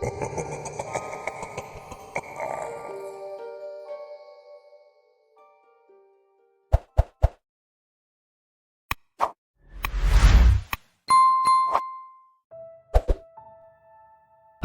I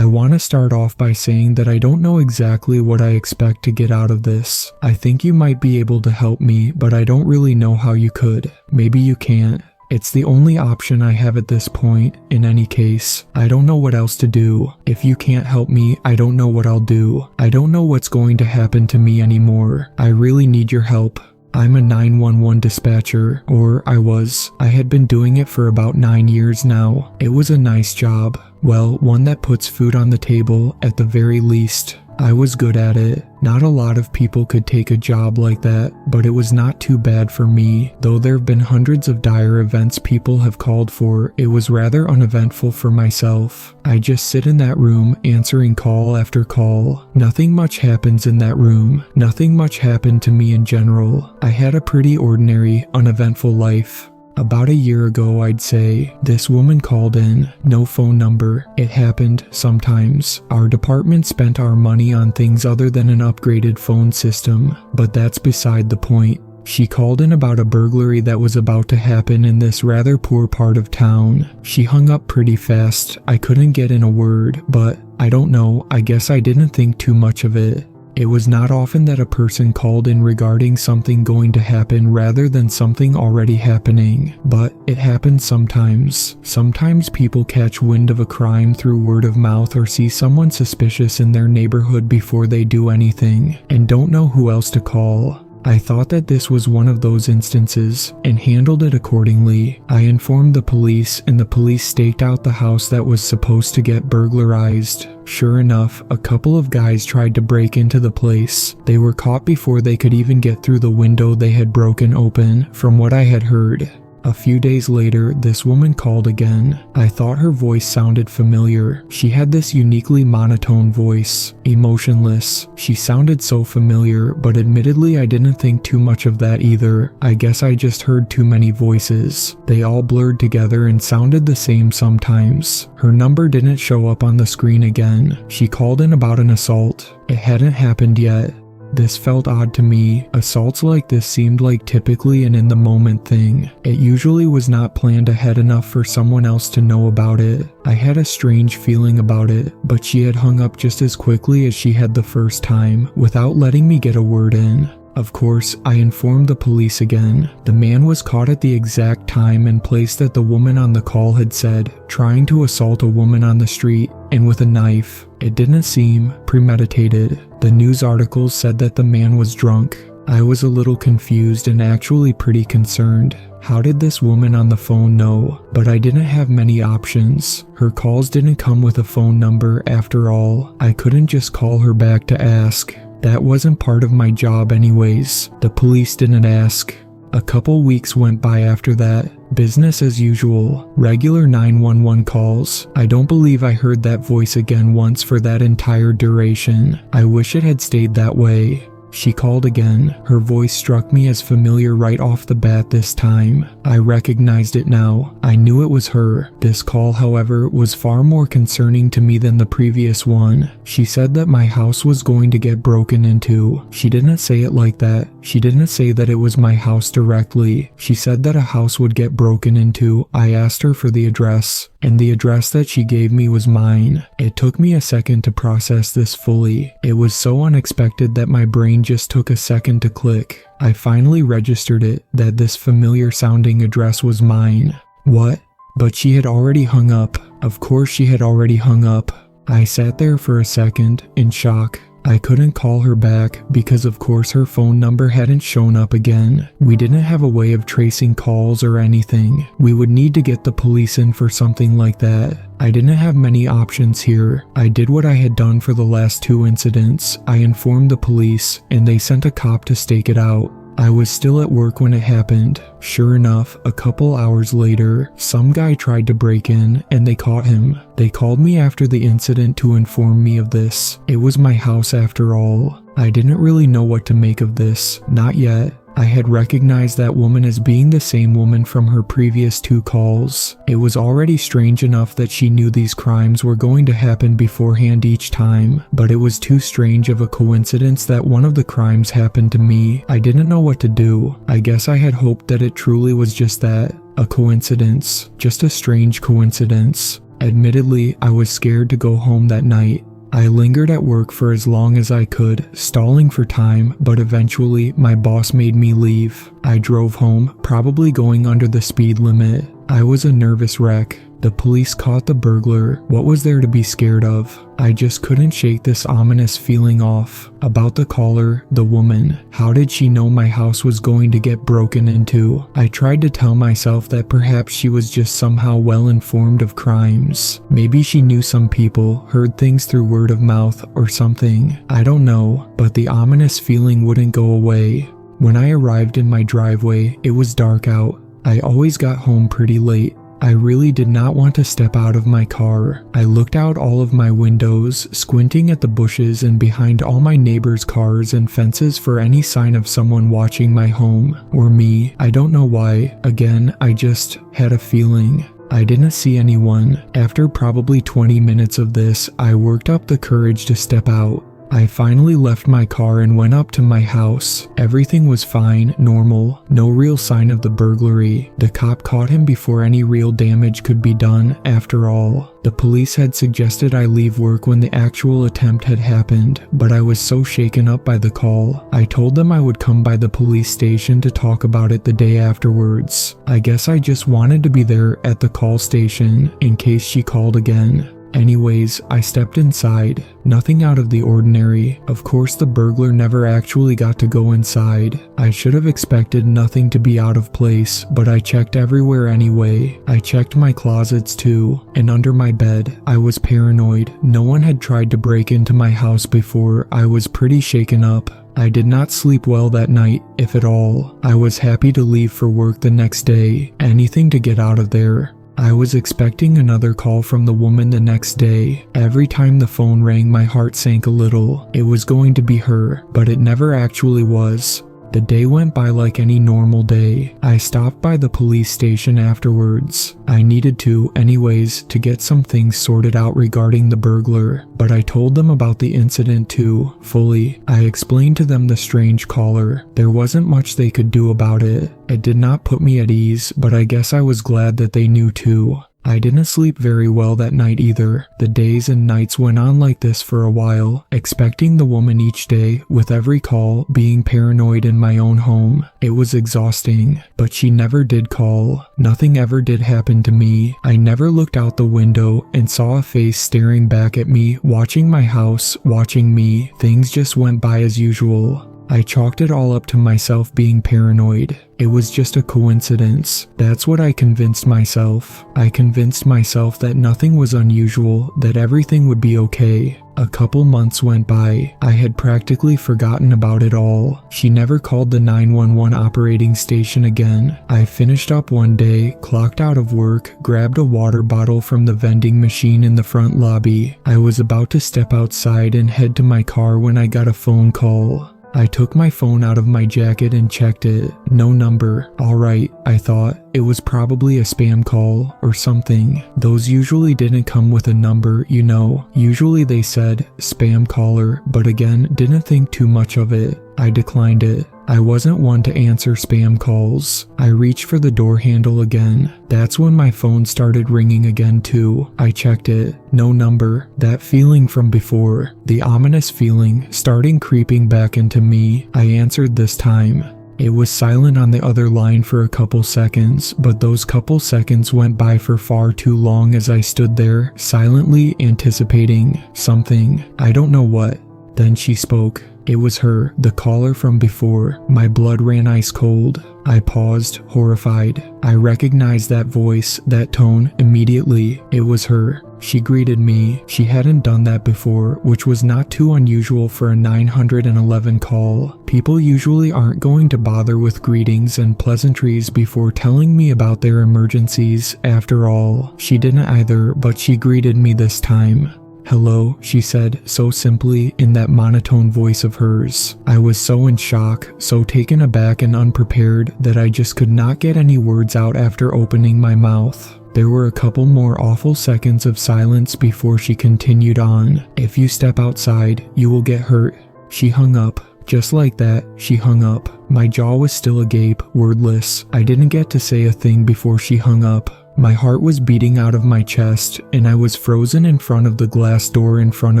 want to start off by saying that I don't know exactly what I expect to get out of this. I think you might be able to help me, but I don't really know how you could. Maybe you can't. It's the only option I have at this point. In any case, I don't know what else to do. If you can't help me, I don't know what I'll do. I don't know what's going to happen to me anymore. I really need your help. I'm a 911 dispatcher, or I was. I had been doing it for about 9 years now. It was a nice job. Well, one that puts food on the table, at the very least. I was good at it. Not a lot of people could take a job like that, but it was not too bad for me. Though there have been hundreds of dire events people have called for, it was rather uneventful for myself. I just sit in that room answering call after call. Nothing much happens in that room. Nothing much happened to me in general. I had a pretty ordinary, uneventful life. About a year ago, I'd say, this woman called in. No phone number. It happened sometimes. Our department spent our money on things other than an upgraded phone system, but that's beside the point. She called in about a burglary that was about to happen in this rather poor part of town. She hung up pretty fast. I couldn't get in a word, but I don't know, I guess I didn't think too much of it. It was not often that a person called in regarding something going to happen rather than something already happening, but it happens sometimes. Sometimes people catch wind of a crime through word of mouth or see someone suspicious in their neighborhood before they do anything, and don't know who else to call. I thought that this was one of those instances, and handled it accordingly. I informed the police, and the police staked out the house that was supposed to get burglarized. Sure enough, a couple of guys tried to break into the place. They were caught before they could even get through the window they had broken open, from what I had heard. A few days later, this woman called again. I thought her voice sounded familiar. She had this uniquely monotone voice, emotionless. She sounded so familiar, but admittedly I didn't think too much of that either. I guess I just heard too many voices. They all blurred together and sounded the same sometimes. Her number didn't show up on the screen again. She called in about an assault. It hadn't happened yet. This felt odd to me. Assaults like this seemed like typically an in-the-moment thing. It usually was not planned ahead enough for someone else to know about it. I had a strange feeling about it, but she had hung up just as quickly as she had the first time, without letting me get a word in. Of course, I informed the police again. The man was caught at the exact time and place that the woman on the call had said, trying to assault a woman on the street, and with a knife. It didn't seem premeditated. The news articles said that the man was drunk. I was a little confused and actually pretty concerned. How did this woman on the phone know? But I didn't have many options. Her calls didn't come with a phone number after all. I couldn't just call her back to ask. That wasn't part of my job anyways. The police didn't ask. A couple weeks went by after that. Business as usual. Regular 911 calls. I don't believe I heard that voice again once for that entire duration. I wish it had stayed that way. She called again. Her voice struck me as familiar right off the bat this time. I recognized it now. I knew it was her. This call, however, was far more concerning to me than the previous one. She said that my house was going to get broken into. She didn't say it like that. She didn't say that it was my house directly. She said that a house would get broken into. I asked her for the address, and the address that she gave me was mine. It took me a second to process this fully. It was so unexpected that my brain just took a second to click. I finally registered it, that this familiar sounding address was mine. What? But she had already hung up. Of course she had already hung up. I sat there for a second, in shock. I couldn't call her back because of course her phone number hadn't shown up again. We didn't have a way of tracing calls or anything. We would need to get the police in for something like that. I didn't have many options here. I did what I had done for the last 2 incidents. I informed the police, and they sent a cop to stake it out. I was still at work when it happened. Sure enough, a couple hours later, some guy tried to break in, and they caught him. They called me after the incident to inform me of this. It was my house after all. I didn't really know what to make of this. Not yet. I had recognized that woman as being the same woman from her previous 2 calls. It was already strange enough that she knew these crimes were going to happen beforehand each time, but it was too strange of a coincidence that one of the crimes happened to me. I didn't know what to do. I guess I had hoped that it truly was just that, a coincidence, just a strange coincidence. Admittedly, I was scared to go home that night. I lingered at work for as long as I could, stalling for time, but eventually my boss made me leave. I drove home, probably going under the speed limit. I was a nervous wreck. The police caught the burglar. What was there to be scared of? I just couldn't shake this ominous feeling off. About the caller, the woman. How did she know my house was going to get broken into? I tried to tell myself that perhaps she was just somehow well informed of crimes. Maybe she knew some people, heard things through word of mouth or something. I don't know, but the ominous feeling wouldn't go away. When I arrived in my driveway, it was dark out. I always got home pretty late. I really did not want to step out of my car. I looked out all of my windows, squinting at the bushes and behind all my neighbors' cars and fences for any sign of someone watching my home, or me. I don't know why. Again, I just had a feeling. I didn't see anyone. After probably 20 minutes of this, I worked up the courage to step out. I finally left my car and went up to my house. Everything was fine, normal, no real sign of the burglary. The cop caught him before any real damage could be done, after all. The police had suggested I leave work when the actual attempt had happened, but I was so shaken up by the call. I told them I would come by the police station to talk about it the day afterwards. I guess I just wanted to be there at the call station, in case she called again. Anyways, I stepped inside. Nothing out of the ordinary. Of course, the burglar never actually got to go inside. I should have expected nothing to be out of place, but I checked everywhere anyway. I checked my closets too, and under my bed. I was paranoid. No one had tried to break into my house before. I was pretty shaken up. I did not sleep well that night, if at all. I was happy to leave for work the next day. Anything to get out of there. I was expecting another call from the woman the next day. Every time the phone rang, my heart sank a little. It was going to be her, but it never actually was. The day went by like any normal day. I stopped by the police station afterwards. I needed to, anyways, to get some things sorted out regarding the burglar, but I told them about the incident too, fully. I explained to them the strange caller. There wasn't much they could do about it. It did not put me at ease, but I guess I was glad that they knew too. I didn't sleep very well that night either. The days and nights went on like this for a while, expecting the woman each day, with every call, being paranoid in my own home. It was exhausting, but she never did call. Nothing ever did happen to me. I never looked out the window and saw a face staring back at me, watching my house, watching me. Things just went by as usual. I chalked it all up to myself being paranoid. It was just a coincidence. That's what I convinced myself. I convinced myself that nothing was unusual, that everything would be okay. A couple months went by. I had practically forgotten about it all. She never called the 911 operating station again. I finished up one day, clocked out of work, grabbed a water bottle from the vending machine in the front lobby. I was about to step outside and head to my car when I got a phone call. I took my phone out of my jacket and checked it. No number. Alright, I thought. It was probably a spam call or something. Those usually didn't come with a number, you know. Usually they said spam caller, but again, didn't think too much of it. I declined it. I wasn't one to answer spam calls. I reached for the door handle again. That's when my phone started ringing again too. I checked it. No number. That feeling from before, the ominous feeling, starting creeping back into me. I answered this time. It was silent on the other line for a couple seconds, but those couple seconds went by for far too long as I stood there, silently anticipating something. I don't know what. Then she spoke. It was her, the caller from before. My blood ran ice cold. I paused, horrified. I recognized that voice, that tone, immediately. It was her. She greeted me. She hadn't done that before, which was not too unusual for a 911 call. People usually aren't going to bother with greetings and pleasantries before telling me about their emergencies. After all, she didn't either, but she greeted me this time. "Hello," she said so simply in that monotone voice of hers. I was so in shock, so taken aback and unprepared that I just could not get any words out after opening my mouth. There were a couple more awful seconds of silence before she continued on. "If you step outside, you will get hurt." She hung up. Just like that, she hung up. My jaw was still agape, wordless. I didn't get to say a thing before she hung up. My heart was beating out of my chest, and I was frozen in front of the glass door in front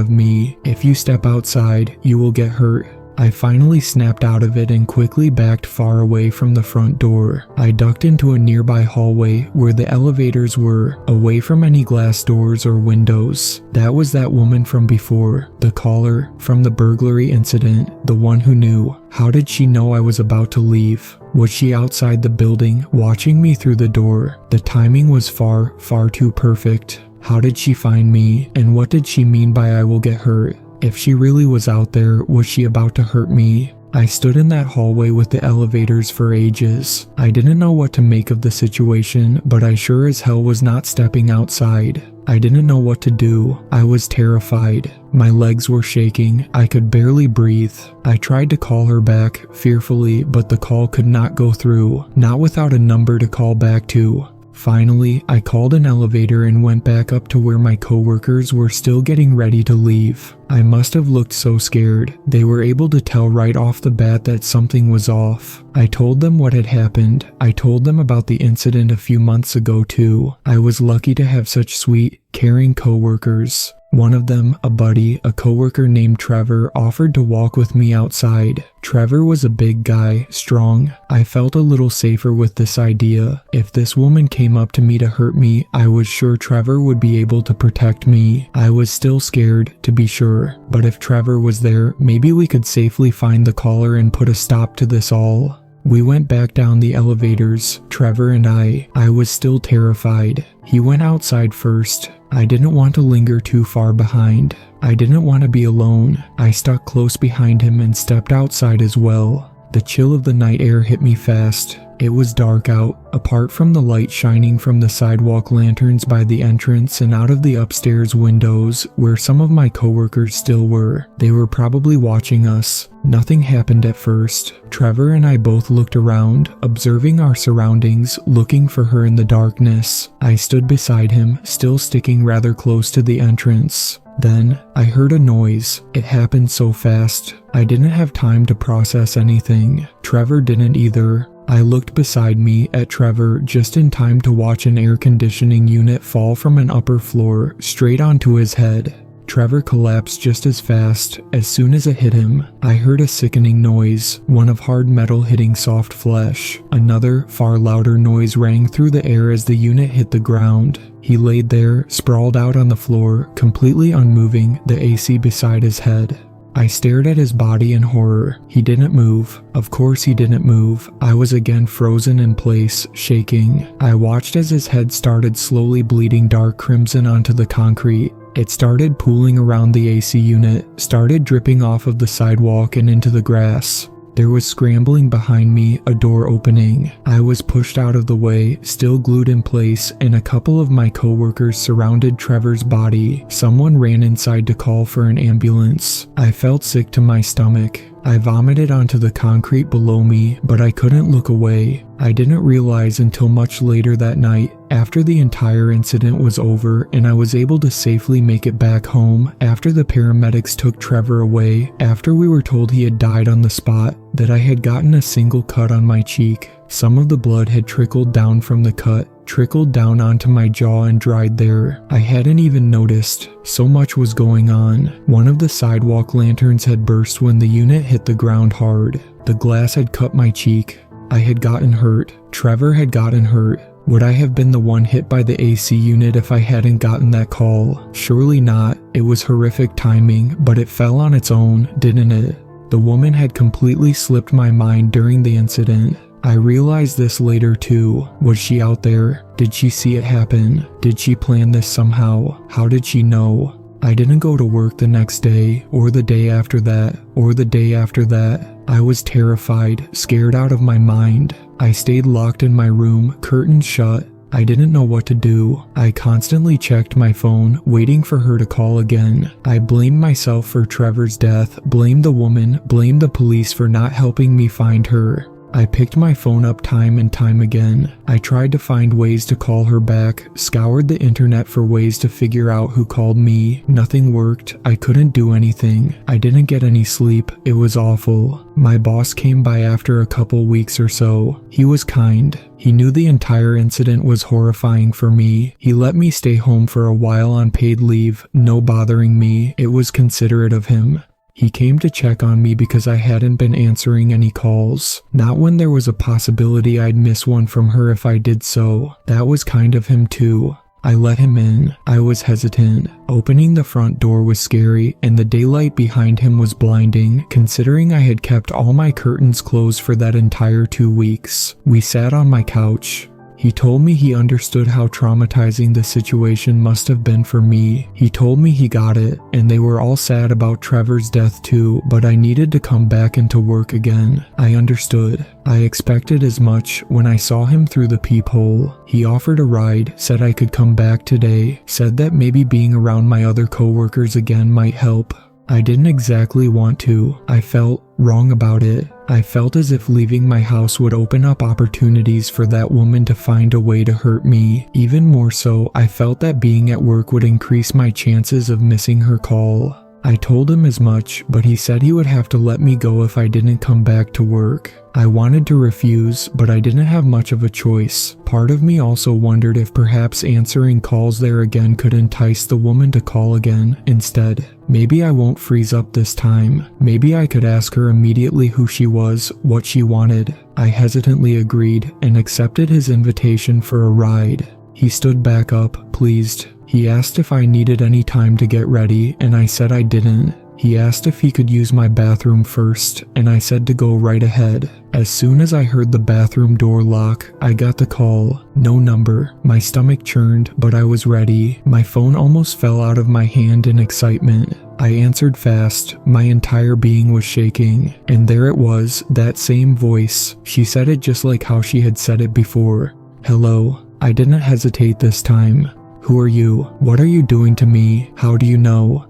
of me. "If you step outside, you will get hurt." I finally snapped out of it and quickly backed far away from the front door. I ducked into a nearby hallway where the elevators were, away from any glass doors or windows. That was that woman from before, the caller from the burglary incident, the one who knew. How did she know I was about to leave? Was she outside the building, watching me through the door? The timing was far, far too perfect. How did she find me, and what did she mean by "I will get hurt"? If she really was out there, was she about to hurt me? I stood in that hallway with the elevators for ages. I didn't know what to make of the situation, but I sure as hell was not stepping outside. I didn't know what to do. I was terrified. My legs were shaking. I could barely breathe. I tried to call her back, fearfully, but the call could not go through, not without a number to call back to. Finally, I called an elevator and went back up to where my coworkers were still getting ready to leave. I must have looked so scared. They were able to tell right off the bat that something was off. I told them what had happened. I told them about the incident a few months ago too. I was lucky to have such sweet, caring coworkers. One of them, a buddy, a coworker named Trevor, offered to walk with me outside. Trevor was a big guy, strong. I felt a little safer with this idea. If this woman came up to me to hurt me, I was sure Trevor would be able to protect me. I was still scared, to be sure, but if Trevor was there, maybe we could safely find the caller and put a stop to this all. We went back down the elevators, Trevor and I. I was still terrified. He went outside first. I didn't want to linger too far behind. I didn't want to be alone. I stuck close behind him and stepped outside as well. The chill of the night air hit me fast. It was dark out, apart from the light shining from the sidewalk lanterns by the entrance and out of the upstairs windows where some of my coworkers still were. They were probably watching us. Nothing happened at first. Trevor and I both looked around, observing our surroundings, looking for her in the darkness. I stood beside him, still sticking rather close to the entrance. Then, I heard a noise. It happened so fast. I didn't have time to process anything. Trevor didn't either. I looked beside me at Trevor just in time to watch an air conditioning unit fall from an upper floor straight onto his head. Trevor collapsed just as fast. As soon as it hit him, I heard a sickening noise, one of hard metal hitting soft flesh. Another, far louder noise rang through the air as the unit hit the ground. He laid there, sprawled out on the floor, completely unmoving, the AC beside his head. I stared at his body in horror. He didn't move. Of course he didn't move. I was again frozen in place, shaking. I watched as his head started slowly bleeding dark crimson onto the concrete. It started pooling around the AC unit, started dripping off of the sidewalk and into the grass. There was scrambling behind me, a door opening. I was pushed out of the way, still glued in place, and a couple of my coworkers surrounded Trevor's body. Someone ran inside to call for an ambulance. I felt sick to my stomach. I vomited onto the concrete below me, but I couldn't look away. I didn't realize until much later that night, after the entire incident was over and I was able to safely make it back home, after the paramedics took Trevor away, after we were told he had died on the spot, that I had gotten a single cut on my cheek. Some of the blood had trickled down from the cut, trickled down onto my jaw and dried there. I hadn't even noticed. So much was going on. One of the sidewalk lanterns had burst when the unit hit the ground hard. The glass had cut my cheek. I had gotten hurt. Trevor had gotten hurt. Would I have been the one hit by the AC unit if I hadn't gotten that call? Surely not. It was horrific timing, but it fell on its own, didn't it? The woman had completely slipped my mind during the incident. I realized this later too. Was she out there? Did she see it happen? Did she plan this somehow? How did she know? I didn't go to work the next day, or the day after that, or the day after that. I was terrified, scared out of my mind. I stayed locked in my room, curtains shut. I didn't know what to do. I constantly checked my phone, waiting for her to call again. I blamed myself for Trevor's death, blamed the woman, blamed the police for not helping me find her. I picked my phone up time and time again. I tried to find ways to call her back, scoured the internet for ways to figure out who called me. Nothing worked. I couldn't do anything. I didn't get any sleep. It was awful. My boss came by after a couple weeks or so. He was kind. He knew the entire incident was horrifying for me. He let me stay home for a while on paid leave, no bothering me. It was considerate of him. He came to check on me because I hadn't been answering any calls. Not when there was a possibility I'd miss one from her if I did so. That was kind of him too. I let him in. I was hesitant. Opening the front door was scary, and the daylight behind him was blinding, considering I had kept all my curtains closed for that entire 2 weeks. We sat on my couch. He told me he understood how traumatizing the situation must have been for me. He told me he got it, and they were all sad about Trevor's death too, but I needed to come back into work again. I understood. I expected as much when I saw him through the peephole. He offered a ride, said I could come back today, said that maybe being around my other coworkers again might help. I didn't exactly want to. I felt wrong about it. I felt as if leaving my house would open up opportunities for that woman to find a way to hurt me. Even more so, I felt that being at work would increase my chances of missing her call. I told him as much, but he said he would have to let me go if I didn't come back to work. I wanted to refuse, but I didn't have much of a choice. Part of me also wondered if perhaps answering calls there again could entice the woman to call again instead. Maybe I won't freeze up this time. Maybe I could ask her immediately who she was, what she wanted. I hesitantly agreed and accepted his invitation for a ride. He stood back up, pleased. He asked if I needed any time to get ready, and I said I didn't. He asked if he could use my bathroom first, and I said to go right ahead. As soon as I heard the bathroom door lock, I got the call. No number. My stomach churned, but I was ready. My phone almost fell out of my hand in excitement. I answered fast. My entire being was shaking. And there it was, that same voice. She said it just like how she had said it before. Hello. I didn't hesitate this time. Who are you? What are you doing to me? How do you know?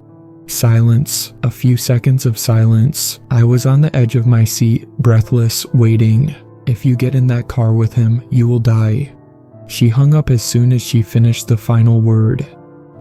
Silence. A few seconds of silence. I was on the edge of my seat, breathless, waiting. If you get in that car with him, you will die. She hung up as soon as she finished the final word.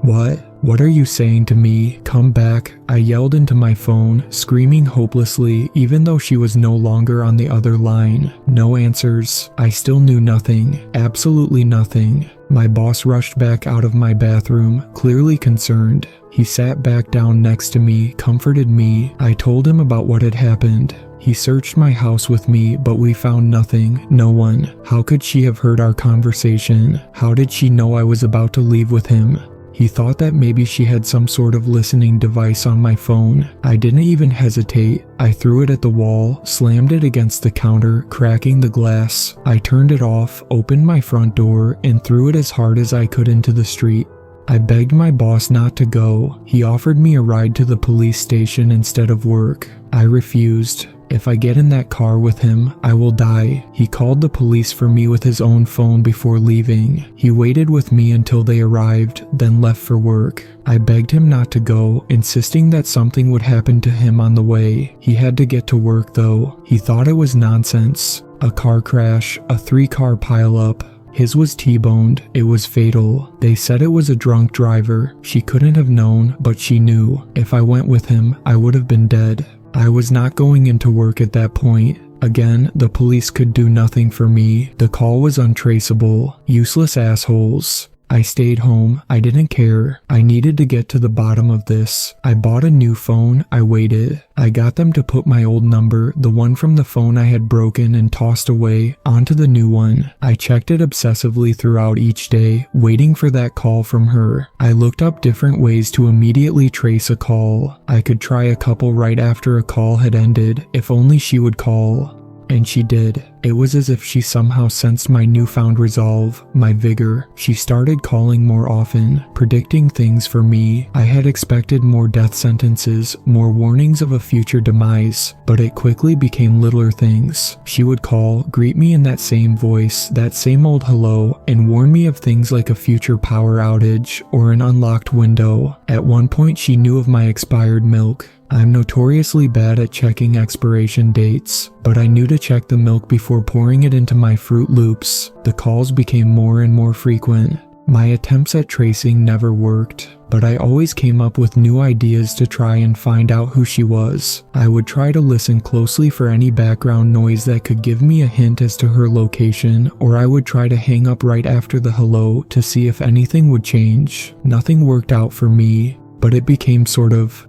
What? What are you saying to me? Come back. I yelled into my phone, screaming hopelessly, even though she was no longer on the other line. No answers. I still knew nothing. Absolutely nothing. My boss rushed back out of my bathroom, clearly concerned. He sat back down next to me, comforted me. I told him about what had happened. He searched my house with me, but we found nothing, no one. How could she have heard our conversation? How did she know I was about to leave with him? He thought that maybe she had some sort of listening device on my phone. I didn't even hesitate. I threw it at the wall, slammed it against the counter, cracking the glass. I turned it off, opened my front door, and threw it as hard as I could into the street. I begged my boss not to go. He offered me a ride to the police station instead of work. I refused. If I get in that car with him, I will die. He called the police for me with his own phone before leaving. He waited with me until they arrived, then left for work. I begged him not to go, insisting that something would happen to him on the way. He had to get to work though. He thought it was nonsense. A car crash, a 3-car pileup. His was T-boned. It was fatal. They said it was a drunk driver. She couldn't have known, but she knew. If I went with him, I would have been dead. I was not going into work at that point. Again, the police could do nothing for me. The call was untraceable. Useless assholes. I stayed home. I didn't care. I needed to get to the bottom of this. I bought a new phone. I waited. I got them to put my old number, the one from the phone I had broken and tossed away, onto the new one. I checked it obsessively throughout each day, waiting for that call from her. I looked up different ways to immediately trace a call. I could try a couple right after a call had ended, if only she would call. And she did. It was as if she somehow sensed my newfound resolve, my vigor. She started calling more often, predicting things for me. I had expected more death sentences, more warnings of a future demise, but it quickly became littler things. She would call, greet me in that same voice, that same old hello, and warn me of things like a future power outage or an unlocked window. At one point, she knew of my expired milk. I'm notoriously bad at checking expiration dates, but I knew to check the milk before pouring it into my Fruit Loops. The calls became more and more frequent. My attempts at tracing never worked, but I always came up with new ideas to try and find out who she was. I would try to listen closely for any background noise that could give me a hint as to her location, or I would try to hang up right after the hello to see if anything would change. Nothing worked out for me, but it became sort of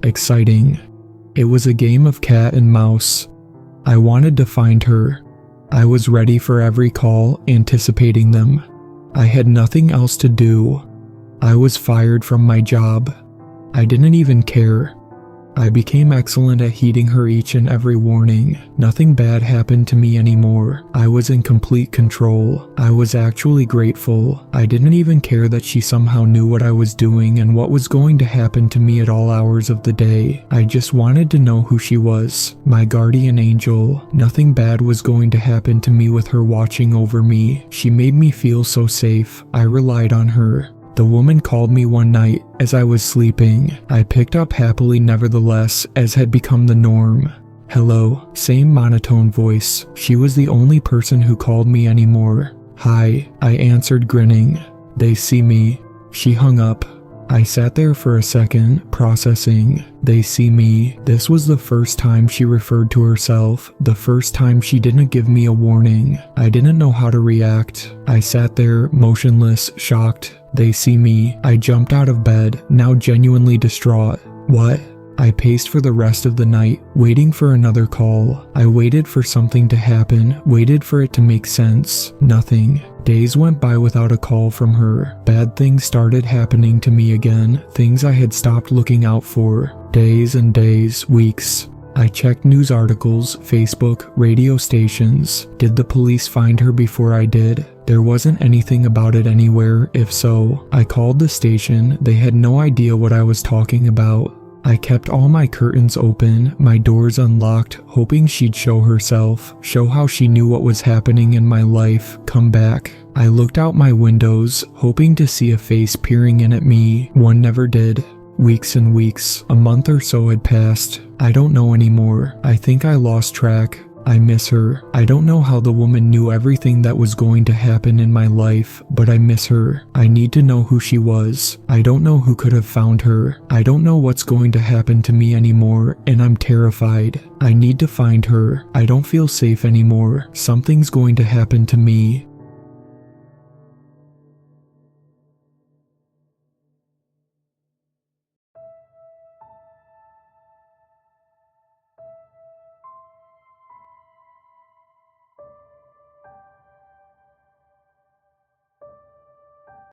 exciting. It was a game of cat and mouse. I wanted to find her. I was ready for every call, anticipating them. I had nothing else to do. I was fired from my job. I didn't even care. I became excellent at heeding her each and every warning. Nothing bad happened to me anymore. I was in complete control. I was actually grateful. I didn't even care that she somehow knew what I was doing and what was going to happen to me at all hours of the day. I just wanted to know who she was, my guardian angel. Nothing bad was going to happen to me with her watching over me. She made me feel so safe. I relied on her. The woman called me one night as I was sleeping. I picked up happily nevertheless, as had become the norm. Hello, same monotone voice. She was the only person who called me anymore. Hi, I answered grinning. They see me. She hung up. I sat there for a second, processing. They see me. This was the first time she referred to herself, the first time she didn't give me a warning. I didn't know how to react. I sat there, motionless, shocked. They see me. I jumped out of bed, now genuinely distraught. What? I paced for the rest of the night, waiting for another call. I waited for something to happen, waited for it to make sense. Nothing. Days went by without a call from her. Bad things started happening to me again, things I had stopped looking out for. Days and days, weeks. I checked news articles, Facebook, radio stations. Did the police find her before I did? There wasn't anything about it anywhere. If so, I called the station. They had no idea what I was talking about. I kept all my curtains open, my doors unlocked, hoping she'd show herself, show how she knew what was happening in my life, come back. I looked out my windows, hoping to see a face peering in at me. One never did. Weeks and weeks, a month or so had passed. I don't know anymore. I think I lost track. I miss her. I don't know how the woman knew everything that was going to happen in my life, but I miss her. I need to know who she was. I don't know who could have found her. I don't know what's going to happen to me anymore, and I'm terrified. I need to find her. I don't feel safe anymore. Something's going to happen to me.